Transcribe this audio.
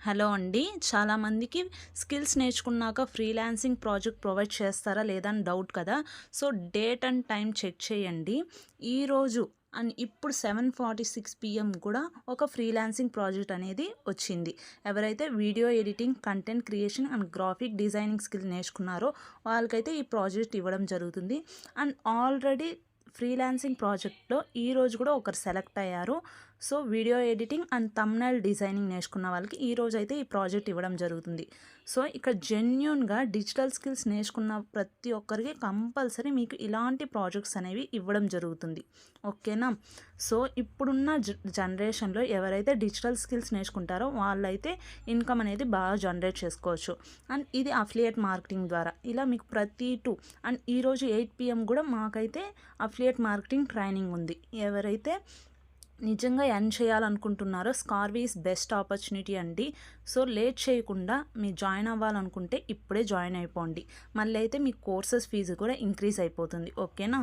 Hello అండి. చాలామందికి skills నేర్చుకున్నాక ఫ్రీలాన్సింగ్ ప్రాజెక్ట్ ప్రొవైడ్ చేస్తారా లేదా అని డౌట్ కదా. So date and time check చేయండి. ఈరోజు అండ్ ఇప్పుడు 7:46 PM కూడా ఒక ఫ్రీలాన్సింగ్ ప్రాజెక్ట్ అనేది వచ్చింది. ఎవరైతే video editing, content creation and graphic designing skill నేర్చుకున్నారో వాళ్ళకైతే ఈ ప్రాజెక్ట్ ఇవ్వడం జరుగుతుంది. అండ్ ఆల్రెడీ ఫ్రీలాన్సింగ్ ప్రాజెక్ట్లో ఈరోజు కూడా ఒకరు సెలెక్ట్ అయ్యారు. So video editing and thumbnail designing నేర్చుకున్న వాళ్ళకి ఈరోజు అయితే ఈ ప్రాజెక్ట్ ఇవ్వడం జరుగుతుంది. సో ఇక్కడ జెన్యూన్గా డిజిటల్ స్కిల్స్ నేర్చుకున్న ప్రతి ఒక్కరికి కంపల్సరీ మీకు ఇలాంటి ప్రాజెక్ట్స్ అనేవి ఇవ్వడం జరుగుతుంది. ఓకేనా. సో ఇప్పుడున్న జనరేషన్లో ఎవరైతే డిజిటల్ స్కిల్స్ నేర్చుకుంటారో వాళ్ళైతే ఇన్కమ్ అనేది బాగా జనరేట్ చేసుకోవచ్చు. అండ్ ఇది అఫిలియేట్ మార్కెటింగ్ ద్వారా ఇలా మీకు ప్రతి అండ్ ఈరోజు 8 PM కూడా మాకైతే అఫిలియేట్ మార్కెటింగ్ ట్రైనింగ్ ఉంది. ఎవరైతే నిజంగా ఎర్న్ చేయాలనుకుంటున్నారో స్కార్వీ ఈజ్ బెస్ట్ ఆపర్చునిటీ అండి. సో లేట్ చేయకుండా మీరు జాయిన్ అవ్వాలనుకుంటే ఇప్పుడే జాయిన్ అయిపోండి. మళ్ళీ అయితే మీ కోర్సెస్ ఫీజు కూడా ఇంక్రీజ్ అయిపోతుంది. ఓకేనా.